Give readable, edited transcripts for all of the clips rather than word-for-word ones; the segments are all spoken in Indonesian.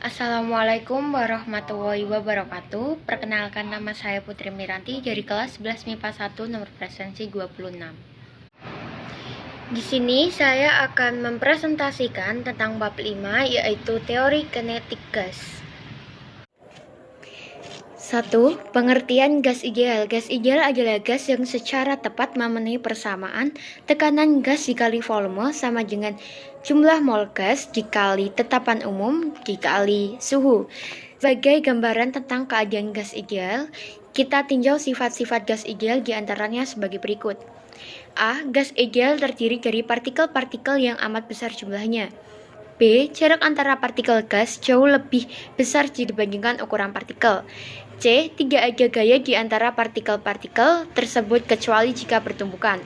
Assalamualaikum warahmatullahi wabarakatuh. Perkenalkan, nama saya Putri Miranti dari kelas 11 MIPA 1 nomor presensi 26. Di sini saya akan mempresentasikan tentang bab 5, yaitu teori kinetik gas. 1. Pengertian gas ideal. Gas ideal adalah gas yang secara tepat memenuhi persamaan tekanan gas dikali volume sama dengan jumlah mol gas dikali tetapan umum dikali suhu. Sebagai gambaran tentang keadaan gas ideal, kita tinjau sifat-sifat gas ideal diantaranya sebagai berikut. A. Gas ideal terdiri dari partikel-partikel yang amat besar jumlahnya. B. Jarak antara partikel gas jauh lebih besar dibandingkan ukuran partikel. C. Tidak ada gaya di antara partikel-partikel tersebut kecuali jika bertumbukan.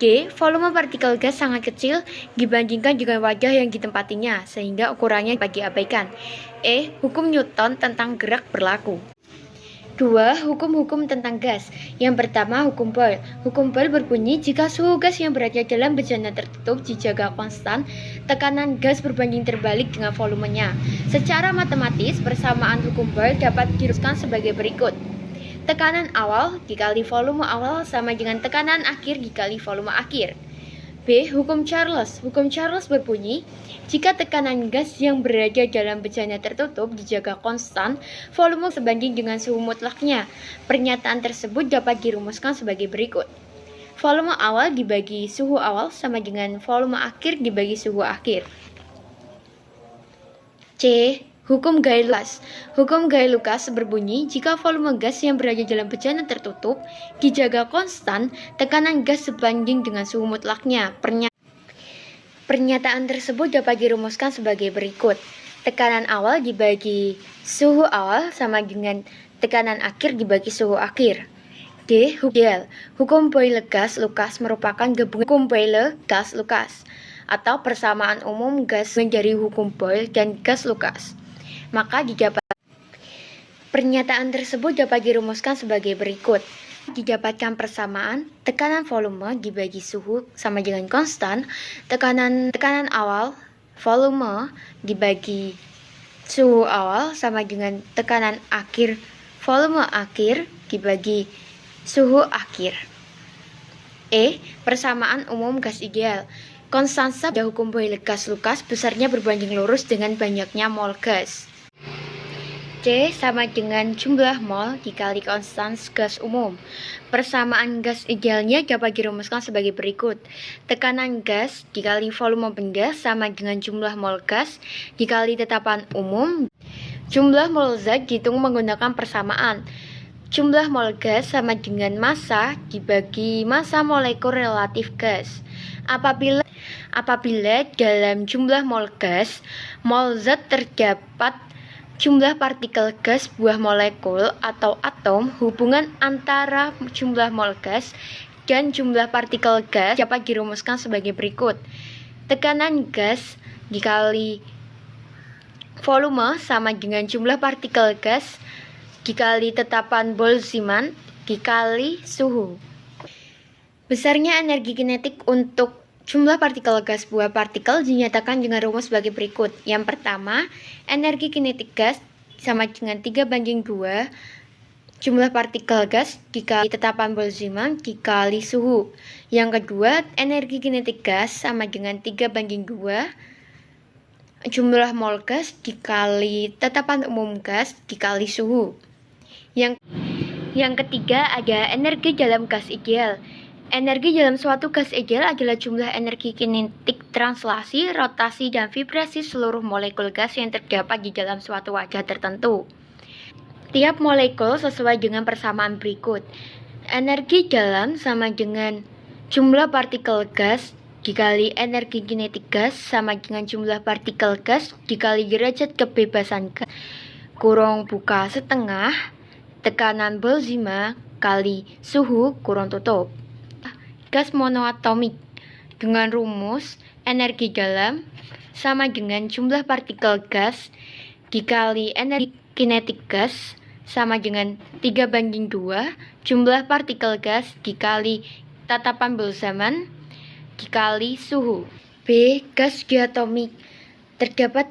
D. Volume partikel gas sangat kecil dibandingkan dengan wadah yang ditempatinya, sehingga ukurannya dapat diabaikan. E. Hukum Newton tentang gerak berlaku. 2. Hukum-hukum tentang gas. Yang pertama, hukum Boyle. Hukum Boyle berbunyi jika suhu gas yang berada dalam bejana tertutup dijaga konstan, tekanan gas berbanding terbalik dengan volumenya. Secara matematis, persamaan hukum Boyle dapat dirumuskan sebagai berikut. Tekanan awal dikali volume awal sama dengan tekanan akhir dikali volume akhir. B. Hukum Charles. Hukum Charles berbunyi, jika tekanan gas yang berada dalam bejana tertutup dijaga konstan, volume sebanding dengan suhu mutlaknya. Pernyataan tersebut dapat dirumuskan sebagai berikut. Volume awal dibagi suhu awal sama dengan volume akhir dibagi suhu akhir. C. Hukum Gay-Lucas. Hukum Gay-Lucas berbunyi, jika volume gas yang berada dalam bejana tertutup dijaga konstan, tekanan gas sebanding dengan suhu mutlaknya. Pernyataan tersebut dapat dirumuskan sebagai berikut. Tekanan awal dibagi suhu awal sama dengan tekanan akhir dibagi suhu akhir. D. Hukum Boyle-Gas-Lucas merupakan gabungan hukum Boyle-Gas-Lucas atau persamaan umum gas dari hukum Boyle dan gas-Lucas. Maka pernyataan tersebut dapat dirumuskan sebagai berikut. Didapatkan persamaan tekanan volume dibagi suhu sama dengan konstan, tekanan awal volume dibagi suhu awal sama dengan tekanan akhir volume akhir dibagi suhu akhir. E. Persamaan umum gas ideal. Konstansa pada hukum Boyle-Gas-Lucas besarnya berbanding lurus dengan banyaknya mol gas. C sama dengan jumlah mol dikali konstans gas umum. Persamaan gas idealnya dapat dirumuskan sebagai berikut. Tekanan gas dikali volume gas sama dengan jumlah mol gas dikali tetapan umum. Jumlah mol zat dihitung menggunakan persamaan. Jumlah mol gas sama dengan massa dibagi massa molekul relatif gas. Apabila dalam jumlah mol gas, mol zat terdapat jumlah partikel gas buah molekul atau atom, hubungan antara jumlah mol gas dan jumlah partikel gas dapat dirumuskan sebagai berikut. Tekanan gas dikali volume sama dengan jumlah partikel gas dikali tetapan Boltzmann dikali suhu. Besarnya energi kinetik untuk jumlah partikel gas buah partikel dinyatakan dengan rumus sebagai berikut. Yang pertama, energi kinetik gas sama dengan 3:2 jumlah partikel gas dikali tetapan Boltzmann dikali suhu. Yang kedua, energi kinetik gas sama dengan 3:2 jumlah mol gas dikali tetapan umum gas dikali suhu. Yang ketiga, ada energi dalam gas ideal. Energi dalam suatu gas ideal adalah jumlah energi kinetik translasi, rotasi, dan vibrasi seluruh molekul gas yang terdapat di dalam suatu wadah tertentu. Tiap molekul sesuai dengan persamaan berikut. Energi dalam sama dengan jumlah partikel gas dikali energi kinetik gas sama dengan jumlah partikel gas dikali derajat kebebasan gas kurung buka setengah tekanan Boltzmann kali suhu kurung tutup. Gas monoatomik dengan rumus energi dalam sama dengan jumlah partikel gas dikali energi kinetik gas sama dengan 3:2 jumlah partikel gas dikali tatapan Boltzmann dikali suhu. B. Gas diatomik. Terdapat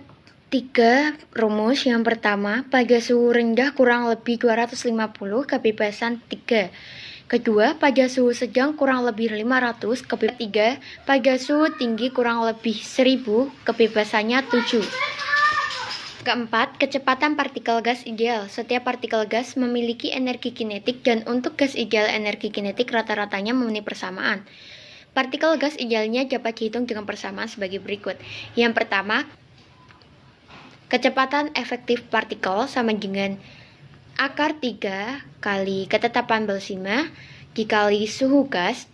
Tiga rumus. Yang pertama, pada suhu rendah kurang lebih 250 kebebasan 3. Kedua, pada suhu sedang kurang lebih 500 kebebasan 3. Pada suhu tinggi kurang lebih 1000 kebebasannya 7. Keempat, kecepatan partikel gas ideal. Setiap partikel gas memiliki energi kinetik dan untuk gas ideal energi kinetik rata-ratanya memenuhi persamaan. Partikel gas idealnya dapat dihitung dengan persamaan sebagai berikut. Yang pertama, kecepatan efektif partikel sama dengan akar 3 kali ketetapan Boltzmann dikali suhu gas.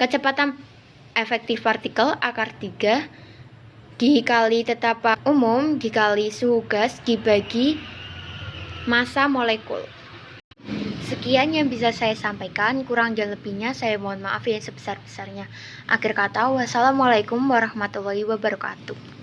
Kecepatan efektif partikel akar 3 dikali tetapan umum dikali suhu gas dibagi massa molekul. Sekian yang bisa saya sampaikan, kurang dan lebihnya saya mohon maaf yang sebesar-besarnya. Akhir kata, wassalamualaikum warahmatullahi wabarakatuh.